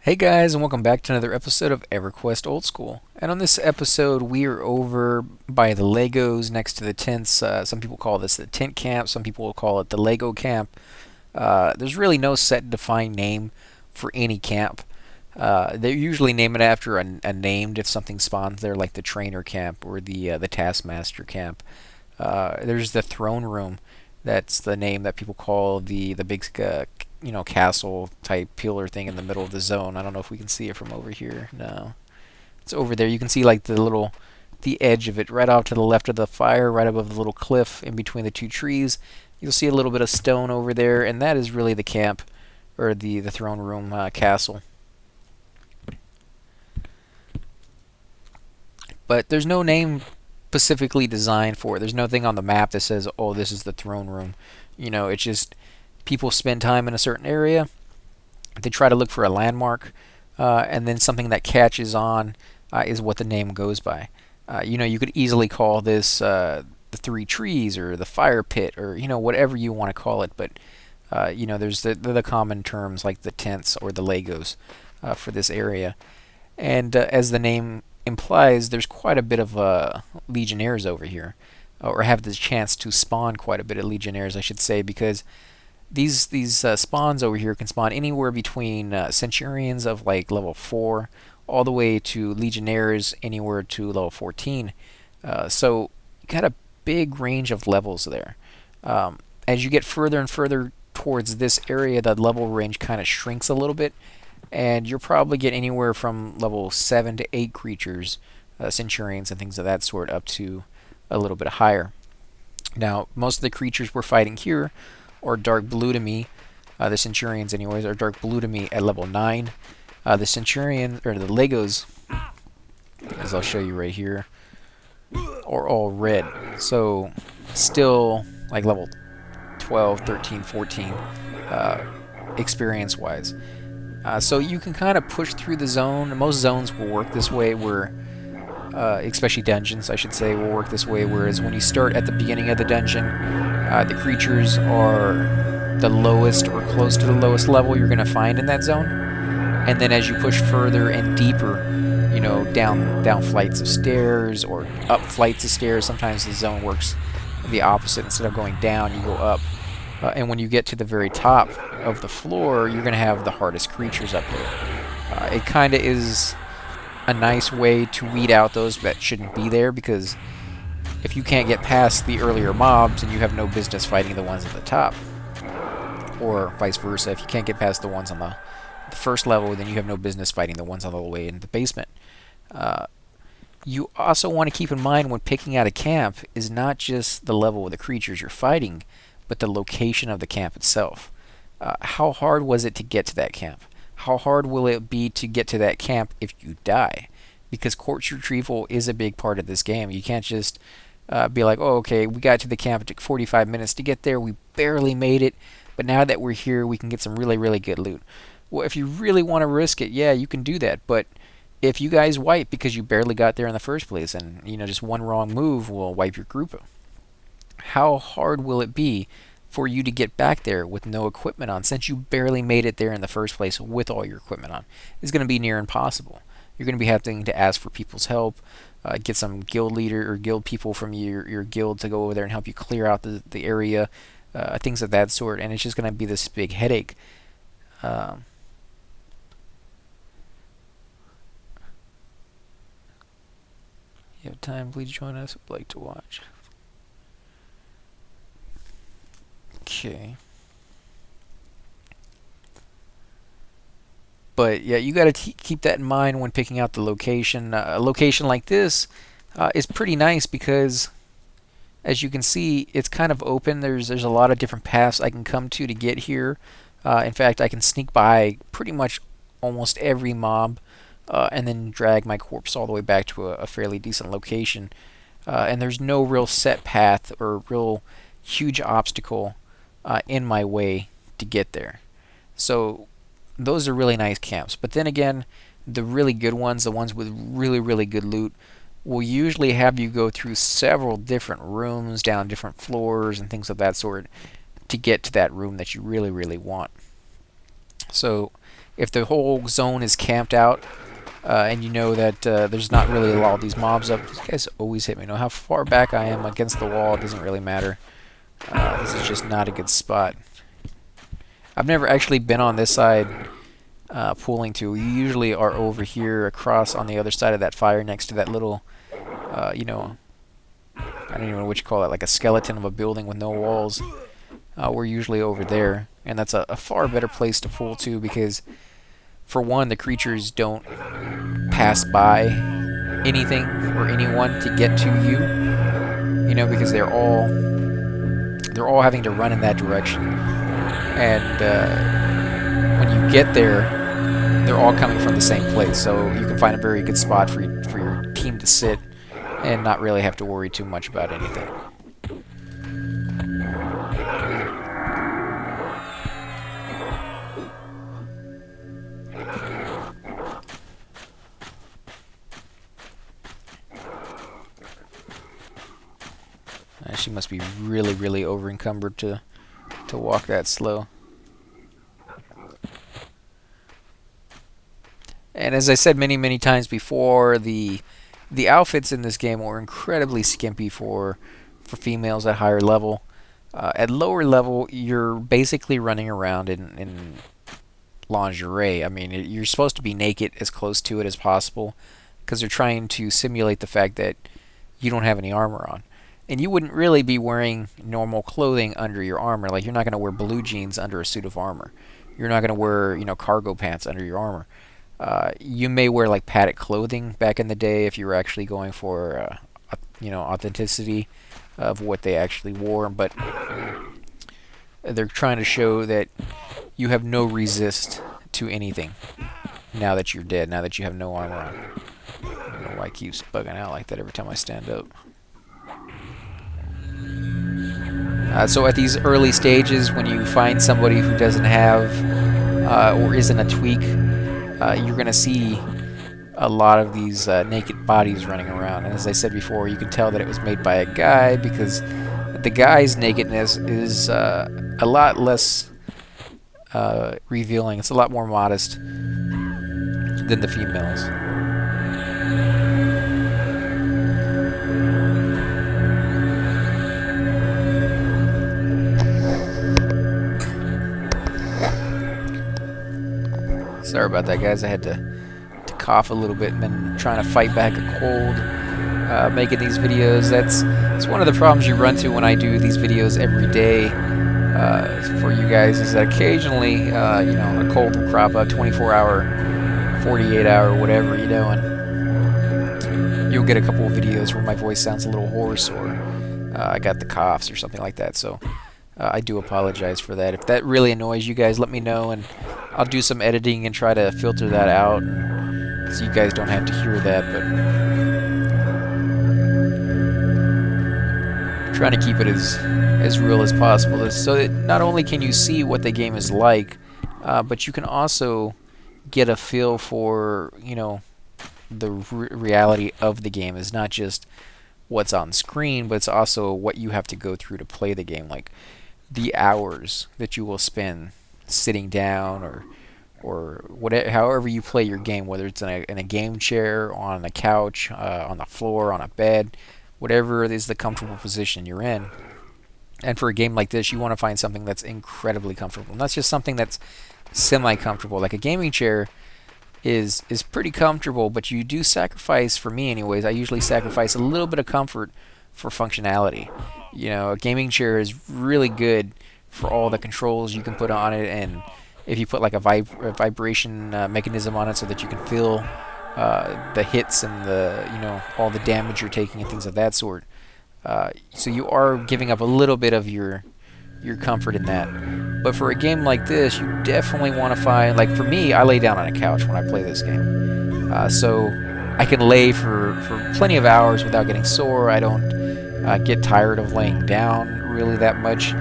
Hey guys, and welcome back to another episode of Everquest Old School. And on this episode, we are over by the Legos next to the tents. Some people call this the tent camp, some people will call it the Lego camp. There's really no set defined name for any camp. They usually name it after a named if something spawns there, like the trainer camp or the taskmaster camp. There's the throne room. That's the name that people call the big castle type pillar thing in the middle of the zone. I don't know if we can see it from over here. No, it's over there. You can see like the edge of it right off to the left of the fire, right above the little cliff in between the two trees. You'll see a little bit of stone over there, and that is really the camp or the throne room castle. But there's no name specifically designed for it. There's nothing on the map that says, "Oh, this is the throne room." It's just people spend time in a certain area. They try to look for a landmark, and then something that catches on is what the name goes by. You could easily call this the three trees or the fire pit or whatever you want to call it. But there's the common terms like the tents or the Legos for this area. And as the name implies, there's quite a bit of legionnaires over here, or have the chance to spawn quite a bit of legionnaires, I should say, because these spawns over here can spawn anywhere between centurions of like level 4 all the way to legionnaires anywhere to level 14. So you got a big range of levels there. As you get further and further towards this area, the level range kind of shrinks a little bit, and you'll probably get anywhere from level 7 to 8 creatures, centurions and things of that sort, up to a little bit higher. Now, most of the creatures we're fighting here are dark blue to me. The centurions, anyways, are dark blue to me at level 9. The centurion or the Legos, as I'll show you right here, are all red. So still like level 12, 13, 14 experience-wise. So you can kind of push through the zone. Most zones will work this way, where especially dungeons, I should say, will work this way. Whereas when you start at the beginning of the dungeon, the creatures are the lowest or close to the lowest level you're going to find in that zone. And then as you push further and deeper, down flights of stairs or up flights of stairs, sometimes the zone works the opposite. Instead of going down, you go up. And when you get to the very top of the floor, you're going to have the hardest creatures up there. It kind of is a nice way to weed out those that shouldn't be there, because if you can't get past the earlier mobs, then you have no business fighting the ones at the top. Or vice versa. If you can't get past the ones on the first level, then you have no business fighting the ones all the way in the basement. You also want to keep in mind when picking out a camp is not just the level of the creatures you're fighting, but the location of the camp itself. How hard was it to get to that camp? How hard will it be to get to that camp if you die? Because corpse retrieval is a big part of this game. You can't just be like, oh, okay, we got to the camp, it took 45 minutes to get there, we barely made it, but now that we're here, we can get some really, really good loot. Well, if you really want to risk it, yeah, you can do that, but if you guys wipe because you barely got there in the first place, and just one wrong move will wipe your group, how hard will it be for you to get back there with no equipment on, since you barely made it there in the first place with all your equipment on? It's going to be near impossible. You're going to be having to ask for people's help, get some guild leader or guild people from your guild to go over there and help you clear out the area, things of that sort, and it's just going to be this big headache. You have time, please join us. We'd like to watch. Okay. But yeah, you got to keep that in mind when picking out the location. A location like this is pretty nice because, as you can see, it's kind of open. There's a lot of different paths I can come to get here. In fact, I can sneak by pretty much almost every mob and then drag my corpse all the way back to a fairly decent location. And there's no real set path or real huge obstacle in my way to get there. So those are really nice camps. But then again, the really good ones, the ones with really, really good loot, will usually have you go through several different rooms, down different floors, and things of that sort to get to that room that you really, really want. So if the whole zone is camped out, and you know that there's not really a lot of these mobs up, these guys always hit me. No, how far back I am against the wall, it doesn't really matter. This is just not a good spot. I've never actually been on this side pooling to. You usually are over here across on the other side of that fire next to that little, you know, I don't even know what you call it, like a skeleton of a building with no walls. We're usually over there, and that's a far better place to pool to because, for one, the creatures don't pass by anything or anyone to get to you. You know, because they're all having to run in that direction, and when you get there, they're all coming from the same place. So you can find a very good spot for your team to sit and not really have to worry too much about anything. She must be really, really over encumbered to walk that slow. And as I said many, many times before, the outfits in this game were incredibly skimpy for females at higher level. At lower level, you're basically running around in lingerie. I mean, you're supposed to be naked as close to it as possible because they're trying to simulate the fact that you don't have any armor on. And you wouldn't really be wearing normal clothing under your armor. Like, you're not going to wear blue jeans under a suit of armor. You're not going to wear, cargo pants under your armor. You may wear like padded clothing back in the day if you were actually going for, authenticity of what they actually wore. But they're trying to show that you have no resist to anything now that you're dead, now that you have no armor on. I don't know why it keeps bugging out like that every time I stand up. So at these early stages, when you find somebody who doesn't have or isn't a tweak, you're going to see a lot of these naked bodies running around. And as I said before, you can tell that it was made by a guy because the guy's nakedness is a lot less revealing. It's a lot more modest than the females. Sorry about that, guys. I had to cough a little bit and then trying to fight back a cold making these videos. That's one of the problems you run to when I do these videos every day for you guys, is that occasionally a cold will crop up, 24-hour, 48-hour, whatever, and you'll get a couple of videos where my voice sounds a little hoarse or I got the coughs or something like that. So I do apologize for that. If that really annoys you guys, let me know, and I'll do some editing and try to filter that out so you guys don't have to hear that. But I'm trying to keep it as real as possible, so that not only can you see what the game is like, but you can also get a feel for the reality of the game. Is not just what's on screen, but it's also what you have to go through to play the game, like the hours that you will spend sitting down or whatever, however you play your game, whether it's in a game chair, on a couch, on the floor, on a bed, whatever it is the comfortable position you're in. And for a game like this, you want to find something that's incredibly comfortable, not just something that's semi-comfortable. Like a gaming chair is pretty comfortable, but you do sacrifice, for me anyways, I usually sacrifice a little bit of comfort for functionality. A gaming chair is really good for all the controls you can put on it, and if you put like a vibration mechanism on it so that you can feel the hits and the all the damage you're taking and things of that sort. So you are giving up a little bit of your comfort in that. But for a game like this, you definitely want to find, like for me, I lay down on a couch when I play this game. So I can lay for plenty of hours without getting sore. I don't get tired of laying down really that much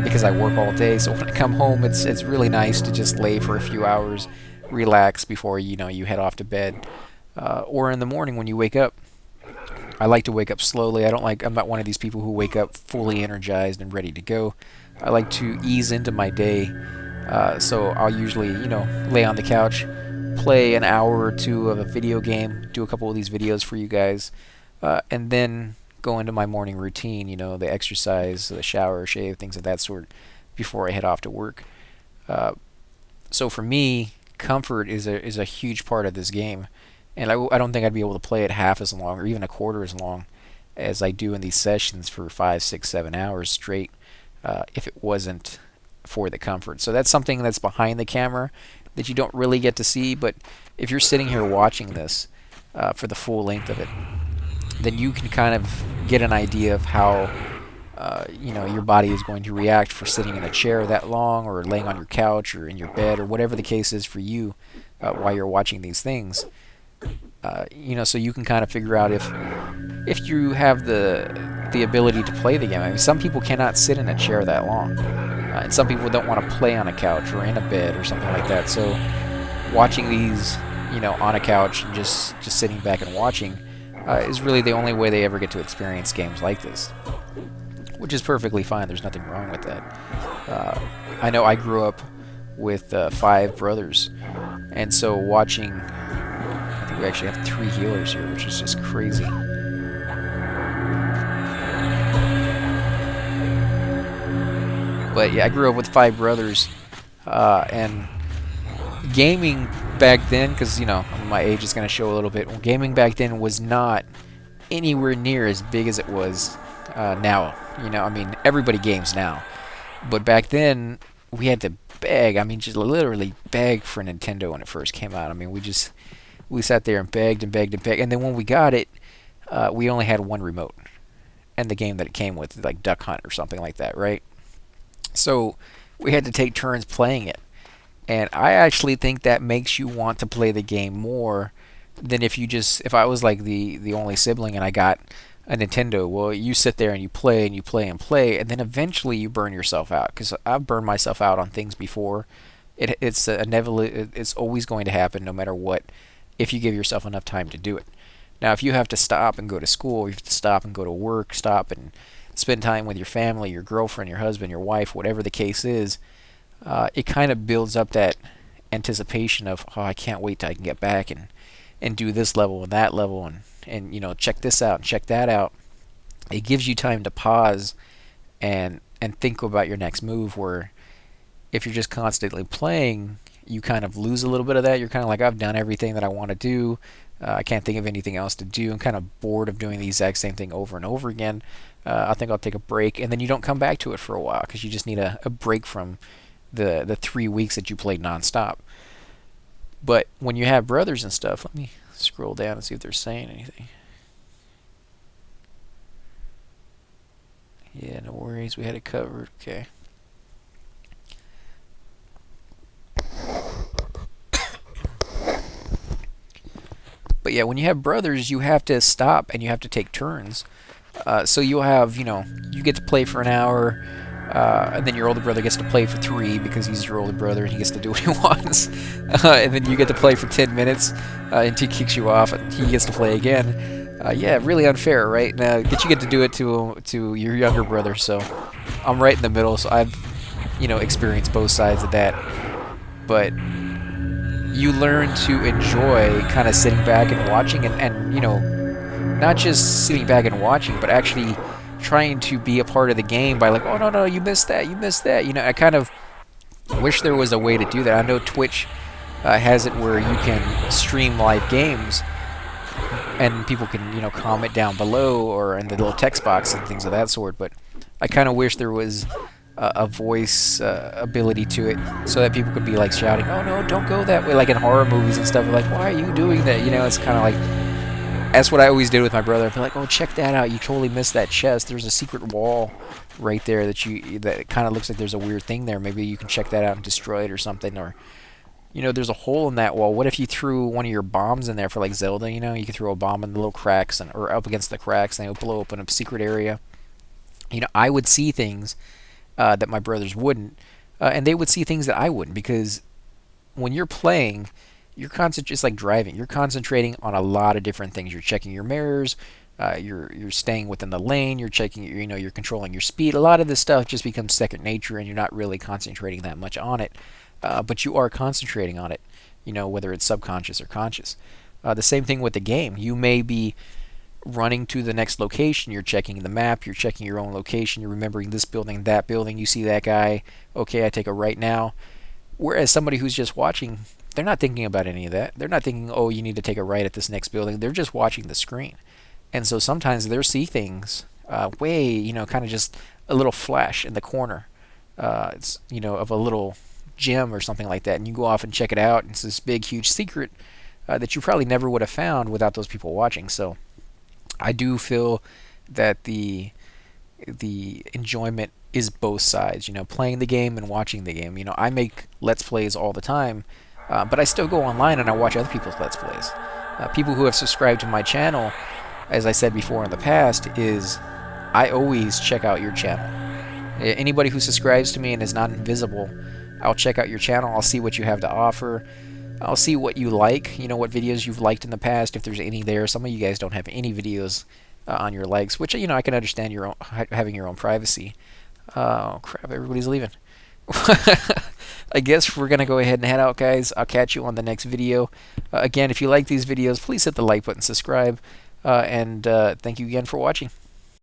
because I work all day. So when I come home, it's really nice to just lay for a few hours, relax before you head off to bed, or in the morning when you wake up. I like to wake up slowly. I'm not one of these people who wake up fully energized and ready to go. I like to ease into my day So I'll usually, lay on the couch, play an hour or two of a video game, do a couple of these videos for you guys, and then go into my morning routine, the exercise, the shower, shave, things of that sort before I head off to work. Uh, so for me, comfort is a huge part of this game, and I don't think I'd be able to play it half as long or even a quarter as long as I do in these sessions for 5, 6, 7 hours straight if it wasn't for the comfort. So that's something that's behind the camera that you don't really get to see, but if you're sitting here watching this for the full length of it, then you can kind of get an idea of how your body is going to react for sitting in a chair that long, or laying on your couch, or in your bed, or whatever the case is for you while you're watching these things. So you can kind of figure out if you have the ability to play the game. I mean, some people cannot sit in a chair that long, and some people don't want to play on a couch or in a bed or something like that. So watching these, on a couch and just sitting back and watching is really the only way they ever get to experience games like this, which is perfectly fine. There's nothing wrong with that. I know I grew up with 5 brothers, and so watching, I think we actually have 3 healers here, which is just crazy. But yeah, I grew up with 5 brothers, and gaming back then, because my age is going to show a little bit. Well, gaming back then was not anywhere near as big as it was now. I mean, everybody games now, but back then we had to beg. I mean, just literally beg for Nintendo when it first came out. I mean, we sat there and begged and begged and begged, and then when we got it, we only had one remote and the game that it came with, like Duck Hunt or something like that, right? So we had to take turns playing it. And I actually think that makes you want to play the game more than if I was like the only sibling and I got a Nintendo. Well, you sit there and you play and you play and play, and then eventually you burn yourself out. Because I've burned myself out on things before. It's always going to happen no matter what, if you give yourself enough time to do it. Now, if you have to stop and go to school, you have to stop and go to work, stop and spend time with your family, your girlfriend, your husband, your wife, whatever the case is, it kind of builds up that anticipation of, oh, I can't wait till I can get back and do this level and that level and check this out and check that out. It gives you time to pause and think about your next move, where if you're just constantly playing, you kind of lose a little bit of that. You're kind of like, I've done everything that I want to do. I can't think of anything else to do. I'm kind of bored of doing the exact same thing over and over again. I think I'll take a break, and then you don't come back to it for a while because you just need a break from the 3 weeks that you played nonstop. But when you have brothers and stuff, let me scroll down and see if they're saying anything. Yeah, no worries, we had it covered. Okay. But yeah, when you have brothers, you have to stop and you have to take turns. So you'll have, you get to play for an hour, and then your older brother gets to play for 3 because he's your older brother and he gets to do what he wants. And then you get to play for 10 minutes until he kicks you off and he gets to play again. Yeah, really unfair, right? Now, you get to do it to your younger brother, so I'm right in the middle, so I've, experienced both sides of that. But you learn to enjoy kind of sitting back and watching and not just sitting back and watching, but actually trying to be a part of the game by like, oh, no, you missed that. I kind of wish there was a way to do that. I know Twitch has it where you can stream live games and people can, comment down below or in the little text box and things of that sort, but I kind of wish there was a voice ability to it so that people could be like shouting, oh no, don't go that way, like in horror movies and stuff. Like, why are you doing that? It's kind of like, that's what I always did with my brother. I'd be like, oh, check that out, you totally missed that chest, there's a secret wall right there that kind of looks like there's a weird thing there, maybe you can check that out and destroy it or something. Or there's a hole in that wall, what if you threw one of your bombs in there for like Zelda? You could throw a bomb in the little cracks or up against the cracks and it would blow open a secret area. I would see things that my brothers wouldn't, and they would see things that I wouldn't, because when you're playing, it's like driving. You're concentrating on a lot of different things. You're checking your mirrors, you're staying within the lane. You're checking. You're controlling your speed. A lot of this stuff just becomes second nature, and you're not really concentrating that much on it. But you are concentrating on it. Whether it's subconscious or conscious. The same thing with the game. You may be running to the next location. You're checking the map. You're checking your own location. You're remembering this building, that building. You see that guy. Okay, I take a right now. Whereas somebody who's just watching, they're not thinking about any of that. They're not thinking, oh, you need to take a right at this next building. They're just watching the screen. And so sometimes they'll see things kind of just a little flash in the corner. Of a little gem or something like that. And you go off and check it out. And it's this big, huge secret that you probably never would have found without those people watching. So I do feel that the enjoyment is both sides, playing the game and watching the game. I make Let's Plays all the time, but I still go online and I watch other people's Let's Plays. People who have subscribed to my channel, as I said before in the past, is I always check out your channel. Anybody who subscribes to me and is not invisible, I'll check out your channel. I'll see what you have to offer. I'll see what you like, what videos you've liked in the past, if there's any there. Some of you guys don't have any videos on your likes, which, I can understand your own, having your own privacy. Oh, crap, everybody's leaving. I guess we're going to go ahead and head out, guys. I'll catch you on the next video. Again, if you like these videos, please hit the like button, subscribe, and thank you again for watching.